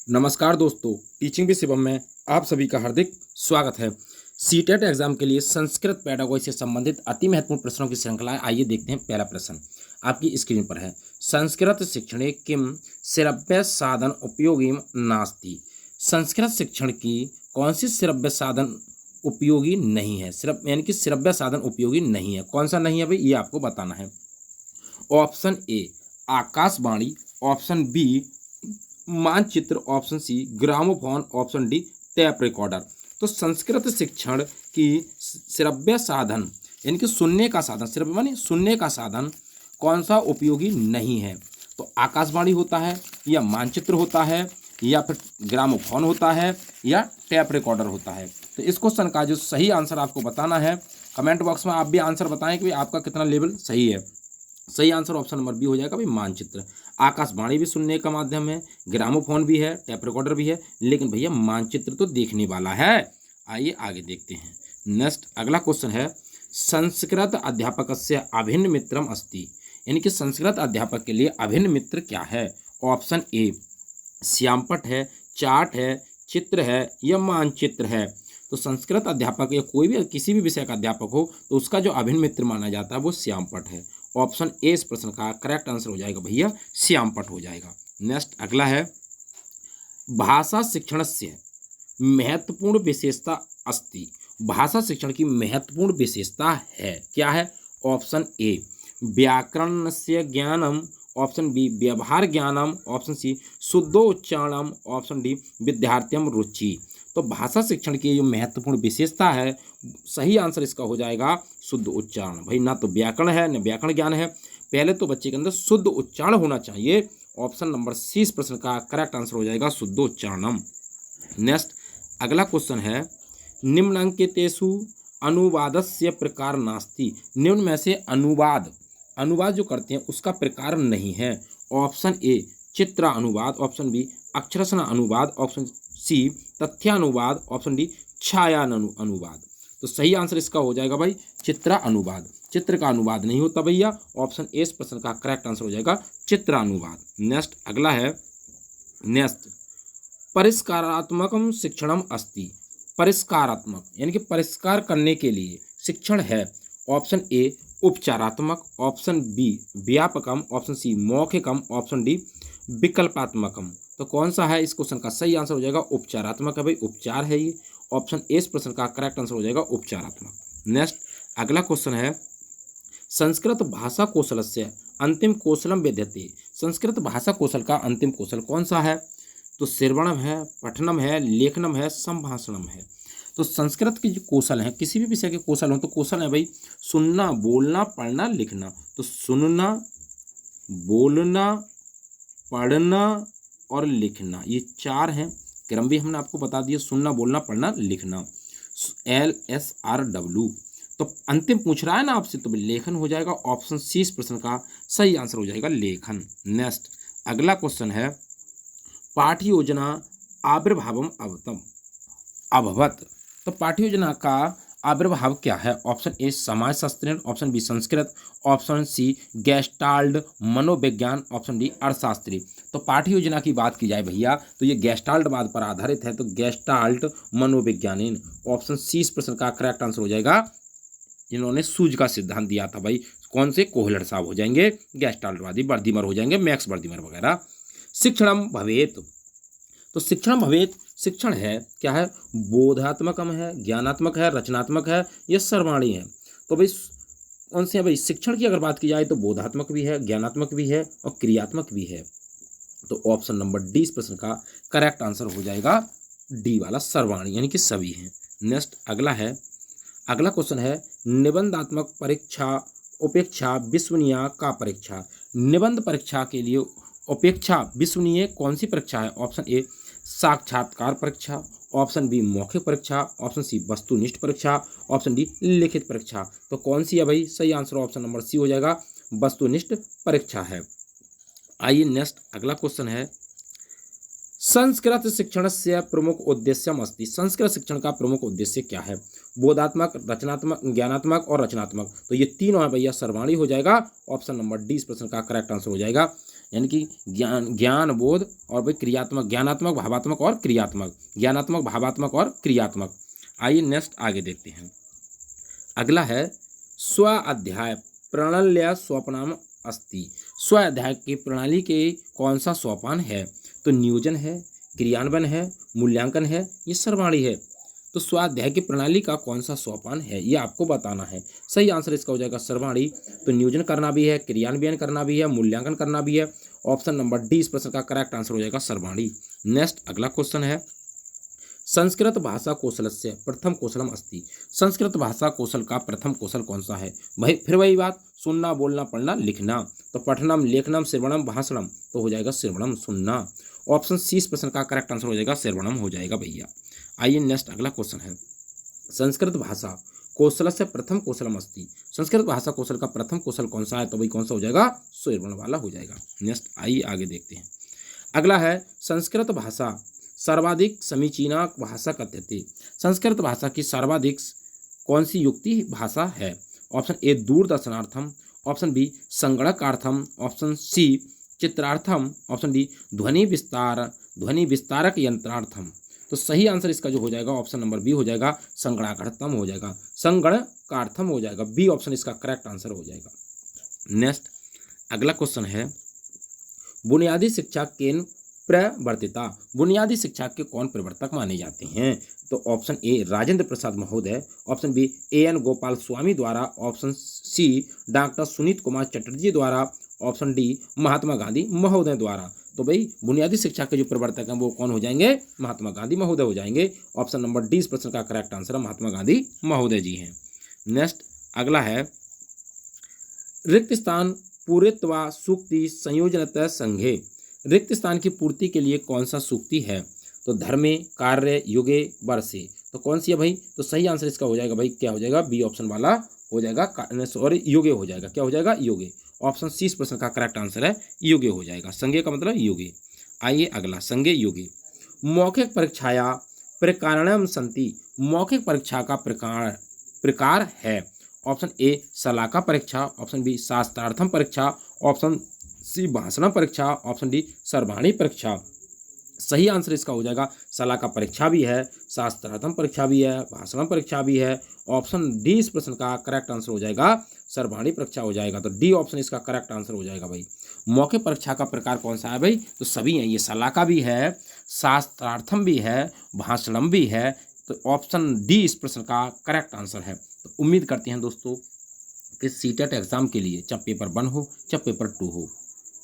नमस्कार दोस्तों, teaching with Shivam में आप सभी का हार्दिक स्वागत है। सीटेट एग्जाम के लिए संस्कृत पेडागोजी से संबंधित अति महत्वपूर्ण प्रश्नों की श्रृंखला है। आइए देखते हैं। पहला प्रश्न आपकी स्क्रीन पर है। संस्कृत शिक्षणे किम श्रव्य साधन उपयोगी नास्ति। संस्कृत शिक्षण की कौन सी श्रव्य साधन उपयोगी नहीं है? यानी कि श्रव्य साधन उपयोगी नहीं है। कौन सा नहीं है भाई, ये आपको बताना है। ऑप्शन ए आकाशवाणी, ऑप्शन बी मानचित्र, option C gramophone, option D tape recorder. तो संस्कृत शिक्षण की श्रव्य साधन यानी कि सुनने का साधन, श्रव्य माने सुनने का साधन कौन सा उपयोगी नहीं है? तो आकाशवाणी होता है, या मानचित्र होता है, या फिर ग्रामोफोन होता है, या टेप रिकॉर्डर होता है। तो इस क्वेश्चन का जो सही आंसर आपको बताना है, कमेंट बॉक्स में आप भी आंसर बताएं कि आपका कितना लेवल सही है। सही आंसर ऑप्शन नंबर बी हो जाएगा भाई, मानचित्र। आकाशवाणी भी सुनने का माध्यम है, ग्रामोफोन भी है, टेप रिकॉर्डर भी है, लेकिन भैया मानचित्र तो देखने वाला है। आइए आगे देखते हैं। नेक्स्ट अगला क्वेश्चन है, संस्कृत अध्यापक से अभिन्न मित्रम अस्ति। यानी कि संस्कृत अध्यापक के लिए अभिन्न मित्र क्या है? ऑप्शन ए श्यामपट है, चार्ट है, चित्र है, या मानचित्र है। तो संस्कृत अध्यापक या कोई भी किसी भी विषय का अध्यापक हो तो उसका जो अभिन्न मित्र माना जाता है वो श्यामपट है। ऑप्शन ए इस प्रश्न का करेक्ट आंसर हो जाएगा भैया, श्यामपट हो जाएगा। नेक्स्ट अगला है, भाषा शिक्षण से महत्वपूर्ण विशेषता अस्ति। भाषा शिक्षण की महत्वपूर्ण विशेषता है, क्या है? ऑप्शन ए व्याकरण से ज्ञानम, ऑप्शन बी व्यवहार ज्ञानम, ऑप्शन सी शुद्धोच्चारणम, ऑप्शन डी विद्यार्थ्यम रुचि। तो भाषा शिक्षण की जो महत्वपूर्ण विशेषता है, सही आंसर इसका हो जाएगा शुद्ध उच्चारण। भाई ना तो व्याकरण है न व्याकरण ज्ञान है, पहले तो बच्चे के अंदर शुद्ध उच्चारण होना चाहिए। ऑप्शन नंबर सी इस प्रश्न का करेक्ट आंसर हो जाएगा शुद्ध उच्चारणम। नेक्स्ट अगला क्वेश्चन है, निम्नांकितेषु अनुवादस्य प्रकार नास्ति। निम्न में से अनुवाद जो करते हैं उसका प्रकार नहीं है। ऑप्शन ए चित्र अनुवाद, ऑप्शन बी अक्षरशः अनुवाद, ऑप्शन सी तथ्यानुवाद, ऑप्शन डी छाया अनुवाद। तो सही आंसर इसका हो जाएगा भाई चित्र अनुवाद। चित्र का अनुवाद नहीं होता भैया। ऑप्शन ए इस प्रश्न का करेक्ट आंसर हो जाएगा चित्र अनुवाद। नेक्स्ट अगला है, नेक्स्ट परिष्कारात्मकम शिक्षणम अस्ति। परिष्कारात्मक यानी कि परिष्कार करने के लिए शिक्षण है। ऑप्शन ए उपचारात्मक, ऑप्शन बी व्यापकम, ऑप्शन सी मौखिकम, ऑप्शन डी विकल्पात्मकम। तो कौन सा है? इस क्वेश्चन का सही आंसर हो जाएगा उपचारात्मक है भाई, उपचार है ये। ऑप्शन ए इस प्रश्न का करेक्ट आंसर हो जाएगा उपचारात्मक। नेक्स्ट अगला क्वेश्चन है, संस्कृत भाषा कौशल से अंतिम कौशलम विद्यते। संस्कृत भाषा कौशल का अंतिम कौशल कौन सा है? तो श्रवणम है, पठनम है, लेखनम है, संभाषणम है। तो संस्कृत के जो कौशल हैं, किसी भी विषय के कौशल हो तो कौशल है भाई सुनना, बोलना, पढ़ना, लिखना। तो सुनना, बोलना, पढ़ना और लिखना, ये चार हैं। क्रम भी हमने आपको बता दिया, सुनना, बोलना, पढ़ना, लिखना, LSRW। तो अंतिम पूछ रहा है ना आपसे, तो लेखन हो जाएगा। ऑप्शन सी इस प्रश्न का सही आंसर हो जाएगा लेखन। नेक्स्ट अगला क्वेश्चन है, पाठ्य योजना आविर्भावम अभवत। तो पाठ्य योजना का आविर्भाव क्या है? ऑप्शन ए समाज शास्त्र, option B Sanskrit, option C gestalt मनोविज्ञान, ऑप्शन डी अर्थशास्त्री। तो पाठ्य योजना की बात की जाए भैया तो ये गेस्टाल्टवाद पर आधारित है, तो गेस्टाल्ट मनोविज्ञान। ऑप्शन सी इस प्रश्न का करेक्ट आंसर हो जाएगा। इन्होंने सूझ का सिद्धांत दिया था भाई, कौन से? कोहलर साहब हो जाएंगे गेस्टाल्टवादी, बर्दिमर हो जाएंगे मैक्स बर्दिमर वगैरह। शिक्षणम भवेत। तो शिक्षण भवेत शिक्षण है क्या है? बोधात्मकम है, ज्ञानात्मक है, रचनात्मक है, या सर्वाणी है। तो भाई कौन से है भाई? शिक्षण की अगर बात की जाए तो बोधात्मक भी है, ज्ञानात्मक भी है और क्रियात्मक भी है। तो ऑप्शन नंबर डी इस प्रश्न का करेक्ट आंसर हो जाएगा डी वाला, सर्वाणी यानी कि सभी हैं। नेक्स्ट अगला है, अगला क्वेश्चन है, निबंधात्मक परीक्षा उपेक्षा विश्वसनीय का परीक्षा। निबंध परीक्षा के लिए उपेक्षा विश्वसनीय कौन सी परीक्षा है? ऑप्शन ए साक्षात्कार परीक्षा, ऑप्शन बी मौखिक परीक्षा, ऑप्शन सी वस्तुनिष्ठ परीक्षा, ऑप्शन डी लिखित परीक्षा। तो कौन सी है भाई? सही आंसर ऑप्शन नंबर सी हो जाएगा, वस्तुनिष्ठ परीक्षा है। आइए नेक्स्ट अगला क्वेश्चन है, संस्कृत शिक्षण से प्रमुख उद्देश्यम अस्ति। संस्कृत शिक्षण का प्रमुख उद्देश्य क्या है? बोधात्मक, रचनात्मक, ज्ञानात्मक और रचनात्मक। तो ये तीनों है भैया, सर्वाणी हो जाएगा। ऑप्शन नंबर डी इस प्रश्न का करेक्ट आंसर हो जाएगा। यानी कि ज्ञान बोध और भाई क्रियात्मक, ज्ञानात्मक भावात्मक और क्रियात्मक, ज्ञानात्मक भावात्मक और क्रियात्मक। आइए नेक्स्ट आगे देखते हैं। अगला है स्व अध्याय प्रणल्य सोपानम अस्ति। स्व अध्याय की प्रणाली के कौन सा सोपान है? तो नियोजन है, क्रियान्वयन है, मूल्यांकन है, ये सर्वाणी है। तो स्वाध्याय की प्रणाली का कौन सा सोपान है ये आपको बताना है। सही आंसर इसका हो जाएगा सर्वाणी। तो नियोजन करना भी है, क्रियान्वयन करना भी है, मूल्यांकन करना भी है। ऑप्शन नंबर डी इस प्रश्न का करेक्ट आंसर हो जाएगा सर्वाणी। नेक्स्ट अगला क्वेश्चन है संस्कृत भाषा कौशलस्य प्रथम कौशलम अस्ति। संस्कृत भाषा कौशल का प्रथम कौशल कौन सा है? भाई फिर वही बात, सुनना, बोलना, पढ़ना, लिखना। तो पठनम, लेखनम, श्रवणम, भाषणम, तो हो जाएगा श्रवणम, सुनना। ऑप्शन सी इस प्रश्न का करेक्ट आंसर हो जाएगा श्रवणम हो जाएगा भैया। आइए नेक्स्ट अगला क्वेश्चन है संस्कृत भाषा कौशल से प्रथम कौशलम अस्ति। संस्कृत भाषा कौशल का प्रथम कौशल कौन सा है? तो भाई कौन सा हो जाएगा? श्रवण वाला हो जाएगा। नेक्स्ट आइए आगे देखते हैं। अगला है संस्कृत भाषा सर्वाधिक समीचीना भाषा कथ्यते। संस्कृत भाषा की सर्वाधिक कौन सी युक्ति भाषा है? ऑप्शन ए दूरदर्शनार्थम, ऑप्शन बी संगणकार्थम, ऑप्शन सी चित्रार्थम, ऑप्शन डी ध्वनि विस्तारक यंत्रार्थम। तो सही आंसर इसका जो हो जाएगा ऑप्शन नंबर बी हो जाएगा, संगणकार्थम हो जाएगा, संगणकार्थम हो जाएगा। बी ऑप्शन इसका करेक्ट आंसर हो जाएगा। नेक्स्ट अगला क्वेश्चन है बुनियादी शिक्षा केन प्रवर्तिता। बुनियादी शिक्षा के कौन प्रवर्तक माने जाते हैं? तो ऑप्शन ए राजेंद्र प्रसाद महोदय, option B N Gopal Swami द्वारा, option C doctor Suniti Kumar Chatterjee द्वारा, ऑप्शन डी महात्मा गांधी महोदय द्वारा। तो भाई बुनियादी शिक्षा के जो प्रवर्तक हैं वो कौन हो जाएंगे? महात्मा गांधी महोदय हो जाएंगे। ऑप्शन नंबर डी इस प्रश्न का करेक्ट आंसर महात्मा गांधी महोदय जी हैं। नेक्स्ट अगला है रिक्त स्थान पूरित्वा सूक्ति संयोजनतः संघे। रिक्त स्थान की पूर्ति के लिए कौन सा सूक्ति है? तो धर्मे, कार्य, युगे, वर्षे। तो कौन सी है भाई? तो सही आंसर इसका हो जाएगा भाई क्या हो जाएगा? बी ऑप्शन वाला हो जाएगा, सॉरी युगे हो जाएगा। क्या हो जाएगा? युगे। ऑप्शन सी इस प्रश्न का करेक्ट आंसर है, युगे हो जाएगा। संज्ञे का मतलब युगे। आइए अगला संज्ञे युगे। मौखिक परीक्षाया प्रकारणम संति। मौखिक परीक्षा का प्रकार है। ऑप्शन ए शलाका परीक्षा, ऑप्शन बी शास्त्रार्थम परीक्षा, ऑप्शन सी भाषण परीक्षा, ऑप्शन डी सर्वाणी परीक्षा। सही आंसर इसका हो जाएगा शलाका परीक्षा भी है, शास्त्रार्थम परीक्षा भी है, भाषण परीक्षा भी है। ऑप्शन डी इस प्रश्न का करेक्ट आंसर हो जाएगा, सर्वाणी परीक्षा हो जाएगा। तो डी ऑप्शन इसका करेक्ट आंसर हो जाएगा भाई। मौखिक परीक्षा का प्रकार कौन सा है भाई? तो सभी हैं, ये शलाका भी है, शास्त्रार्थम भी है, भाषणम भी है। तो ऑप्शन डी इस प्रश्न का करेक्ट आंसर है। तो उम्मीद करते हैं दोस्तों कि सीटेट एग्जाम के लिए चाहे पेपर 1 हो चाहे पेपर 2 हो,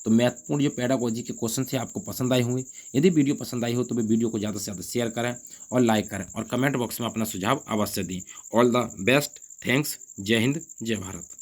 तो महत्वपूर्ण जो पेडागोजी के क्वेश्चन थे आपको पसंद आए होंगे। यदि वीडियो पसंद आई हो तो वीडियो को ज़्यादा से ज़्यादा शेयर करें और लाइक करें और कमेंट बॉक्स में अपना सुझाव अवश्य दें। ऑल द बेस्ट, थैंक्स, जय हिंद, जय भारत।